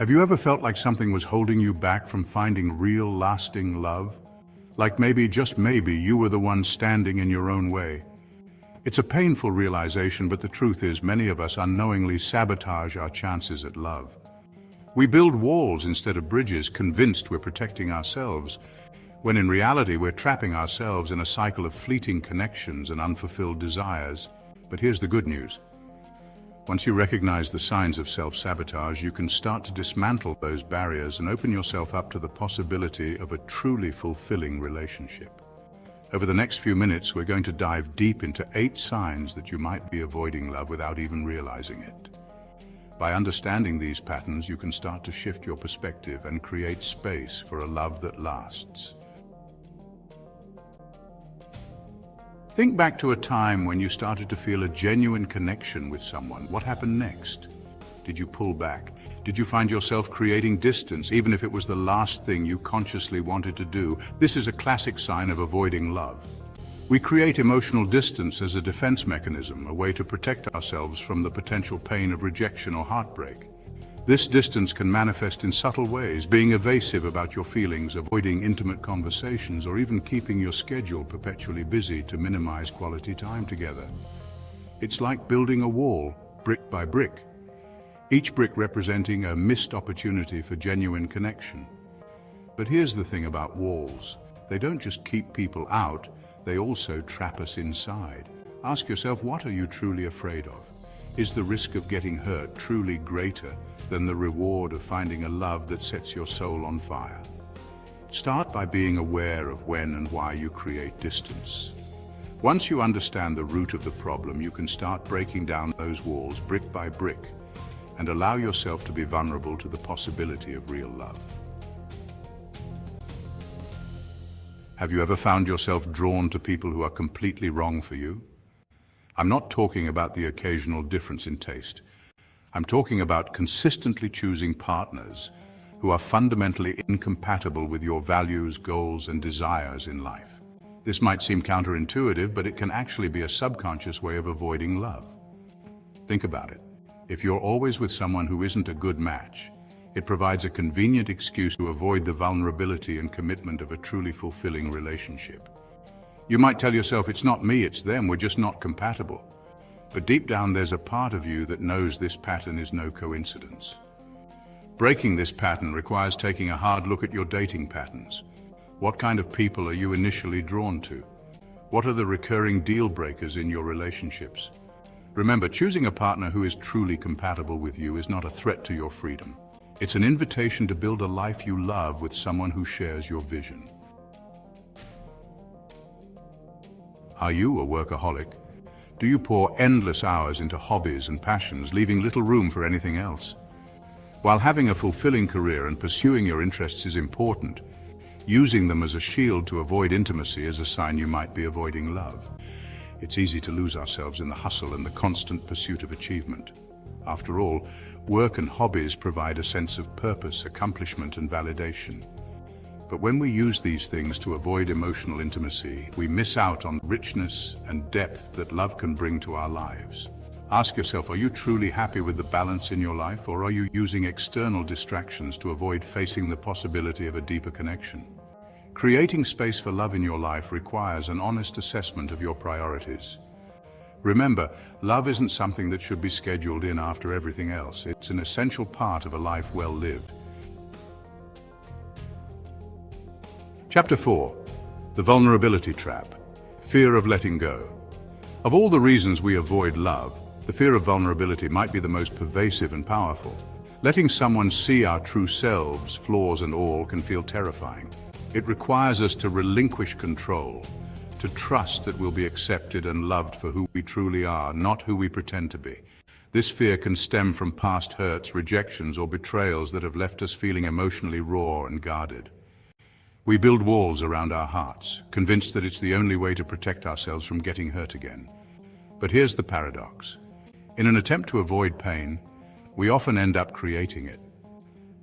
Have you ever felt like something was holding you back from finding real, lasting love? Like maybe, just maybe, you were the one standing in your own way. It's a painful realization, but the truth is many of us unknowingly sabotage our chances at love. We build walls instead of bridges, convinced we're protecting ourselves, when in reality we're trapping ourselves in a cycle of fleeting connections and unfulfilled desires. But here's the good news. Once you recognize the signs of self-sabotage, you can start to dismantle those barriers and open yourself up to the possibility of a truly fulfilling relationship. Over the next few minutes, we're going to dive deep into 8 signs that you might be avoiding love without even realizing it. By understanding these patterns, you can start to shift your perspective and create space for a love that lasts. Think back to a time when you started to feel a genuine connection with someone. What happened next? Did you pull back? Did you find yourself creating distance, even if it was the last thing you consciously wanted to do? This is a classic sign of avoiding love. We create emotional distance as a defense mechanism, a way to protect ourselves from the potential pain of rejection or heartbreak. This distance can manifest in subtle ways, being evasive about your feelings, avoiding intimate conversations, or even keeping your schedule perpetually busy to minimize quality time together. It's like building a wall, brick by brick, each brick representing a missed opportunity for genuine connection. But here's the thing about walls. They don't just keep people out, they also trap us inside. Ask yourself, what are you truly afraid of? Is the risk of getting hurt truly greater than the reward of finding a love that sets your soul on fire? Start by being aware of when and why you create distance. Once you understand the root of the problem, you can start breaking down those walls brick by brick and allow yourself to be vulnerable to the possibility of real love. Have you ever found yourself drawn to people who are completely wrong for you? I'm not talking about the occasional difference in taste. I'm talking about consistently choosing partners who are fundamentally incompatible with your values, goals, and desires in life. This might seem counterintuitive, but it can actually be a subconscious way of avoiding love. Think about it. If you're always with someone who isn't a good match, it provides a convenient excuse to avoid the vulnerability and commitment of a truly fulfilling relationship. You might tell yourself, it's not me, it's them, we're just not compatible. But deep down, there's a part of you that knows this pattern is no coincidence. Breaking this pattern requires taking a hard look at your dating patterns. What kind of people are you initially drawn to? What are the recurring deal breakers in your relationships? Remember, choosing a partner who is truly compatible with you is not a threat to your freedom. It's an invitation to build a life you love with someone who shares your vision. Are you a workaholic? Do you pour endless hours into hobbies and passions, leaving little room for anything else? While having a fulfilling career and pursuing your interests is important, using them as a shield to avoid intimacy is a sign you might be avoiding love. It's easy to lose ourselves in the hustle and the constant pursuit of achievement. After all, work and hobbies provide a sense of purpose, accomplishment, and validation. But when we use these things to avoid emotional intimacy, we miss out on the richness and depth that love can bring to our lives. Ask yourself, are you truly happy with the balance in your life, or are you using external distractions to avoid facing the possibility of a deeper connection? Creating space for love in your life requires an honest assessment of your priorities. Remember, love isn't something that should be scheduled in after everything else. It's an essential part of a life well lived. Chapter 4. The Vulnerability Trap. Fear of letting go. Of all the reasons we avoid love, the fear of vulnerability might be the most pervasive and powerful. Letting someone see our true selves, flaws and all, can feel terrifying. It requires us to relinquish control, to trust that we'll be accepted and loved for who we truly are, not who we pretend to be. This fear can stem from past hurts, rejections, or betrayals that have left us feeling emotionally raw and guarded. We build walls around our hearts, convinced that it's the only way to protect ourselves from getting hurt again. But here's the paradox. In an attempt to avoid pain, we often end up creating it.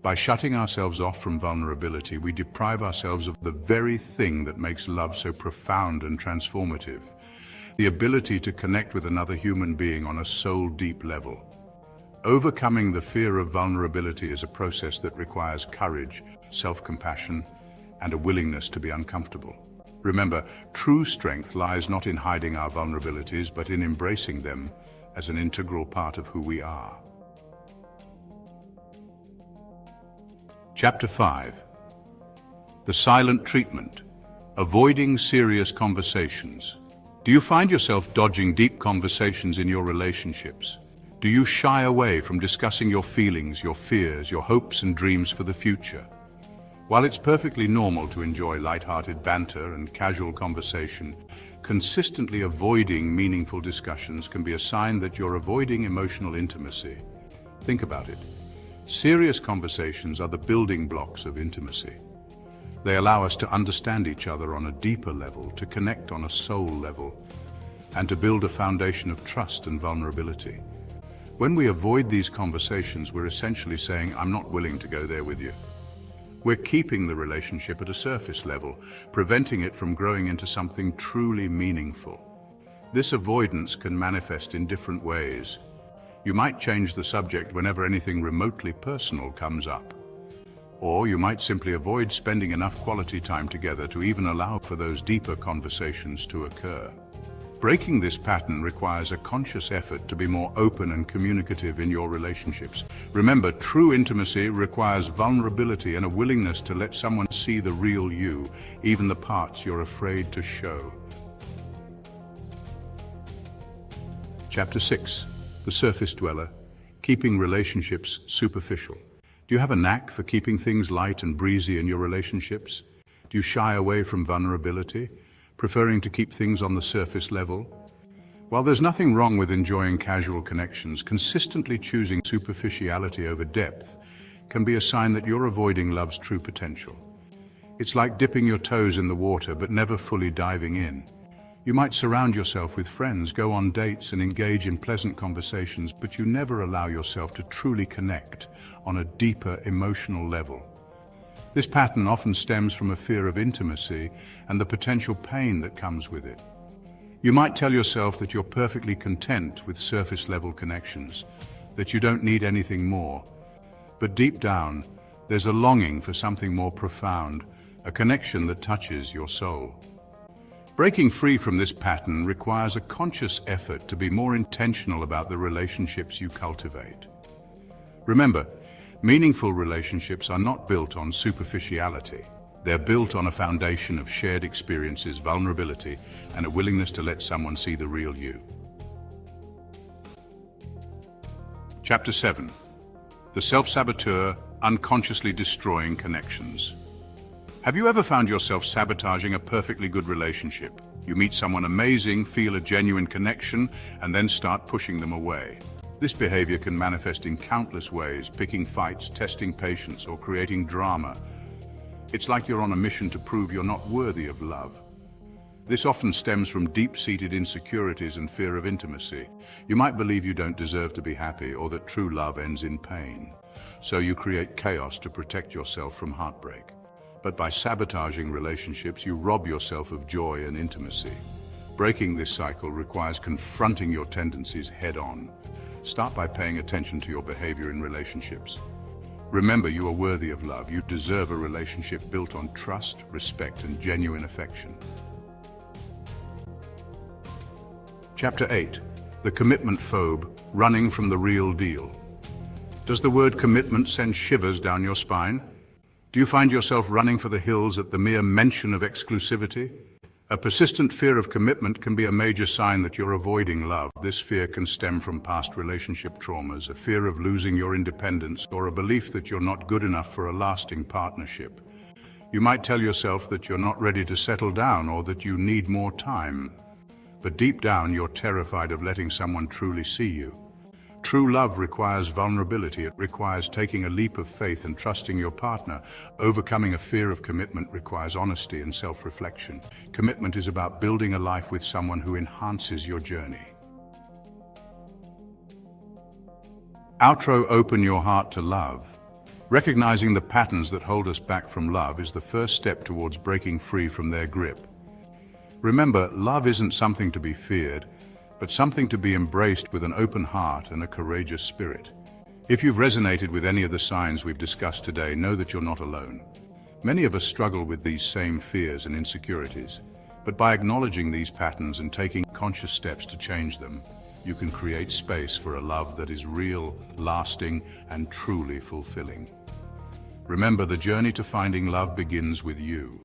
By shutting ourselves off from vulnerability, we deprive ourselves of the very thing that makes love so profound and transformative, the ability to connect with another human being on a soul-deep level. Overcoming the fear of vulnerability is a process that requires courage, self-compassion, and a willingness to be uncomfortable. Remember, true strength lies not in hiding our vulnerabilities, but in embracing them as an integral part of who we are. Chapter 5. The silent treatment. Avoiding serious conversations. Do you find yourself dodging deep conversations in your relationships? Do you shy away from discussing your feelings, your fears, your hopes and dreams for the future? While it's perfectly normal to enjoy light-hearted banter and casual conversation, consistently avoiding meaningful discussions can be a sign that you're avoiding emotional intimacy. Think about it. Serious conversations are the building blocks of intimacy. They allow us to understand each other on a deeper level, to connect on a soul level, and to build a foundation of trust and vulnerability. When we avoid these conversations, we're essentially saying, "I'm not willing to go there with you." We're keeping the relationship at a surface level, preventing it from growing into something truly meaningful. This avoidance can manifest in different ways. You might change the subject whenever anything remotely personal comes up. Or you might simply avoid spending enough quality time together to even allow for those deeper conversations to occur. Breaking this pattern requires a conscious effort to be more open and communicative in your relationships. Remember, true intimacy requires vulnerability and a willingness to let someone see the real you, even the parts you're afraid to show. Chapter 6. The surface dweller. Keeping relationships superficial. Do you have a knack for keeping things light and breezy in your relationships? Do you shy away from vulnerability, preferring to keep things on the surface level? While there's nothing wrong with enjoying casual connections, consistently choosing superficiality over depth can be a sign that you're avoiding love's true potential. It's like dipping your toes in the water but never fully diving in. You might surround yourself with friends, go on dates and engage in pleasant conversations, but you never allow yourself to truly connect on a deeper emotional level. This pattern often stems from a fear of intimacy and the potential pain that comes with it. You might tell yourself that you're perfectly content with surface-level connections, that you don't need anything more. But deep down, there's a longing for something more profound, a connection that touches your soul. Breaking free from this pattern requires a conscious effort to be more intentional about the relationships you cultivate. Remember, meaningful relationships are not built on superficiality. They're built on a foundation of shared experiences, vulnerability, and a willingness to let someone see the real you. Chapter 7. The self-saboteur, unconsciously destroying connections. Have you ever found yourself sabotaging a perfectly good relationship? You meet someone amazing, feel a genuine connection, and then start pushing them away. This behavior can manifest in countless ways, picking fights, testing patience, or creating drama. It's like you're on a mission to prove you're not worthy of love. This often stems from deep-seated insecurities and fear of intimacy. You might believe you don't deserve to be happy or that true love ends in pain. So you create chaos to protect yourself from heartbreak. But by sabotaging relationships, you rob yourself of joy and intimacy. Breaking this cycle requires confronting your tendencies head-on. Start by paying attention to your behavior in relationships. Remember, you are worthy of love. You deserve a relationship built on trust, respect, and genuine affection. Chapter 8. The commitment phobe, running from the real deal. Does the word commitment send shivers down your spine? Do you find yourself running for the hills at the mere mention of exclusivity? A persistent fear of commitment can be a major sign that you're avoiding love. This fear can stem from past relationship traumas, a fear of losing your independence, or a belief that you're not good enough for a lasting partnership. You might tell yourself that you're not ready to settle down or that you need more time. But deep down, you're terrified of letting someone truly see you. True love requires vulnerability. It requires taking a leap of faith and trusting your partner. Overcoming a fear of commitment requires honesty and self-reflection. Commitment is about building a life with someone who enhances your journey. Outro. Open your heart to love. Recognizing the patterns that hold us back from love is the first step towards breaking free from their grip. Remember, love isn't something to be feared, but something to be embraced with an open heart and a courageous spirit. If you've resonated with any of the signs we've discussed today, know that you're not alone. Many of us struggle with these same fears and insecurities, but by acknowledging these patterns and taking conscious steps to change them, you can create space for a love that is real, lasting, and truly fulfilling. Remember, the journey to finding love begins with you.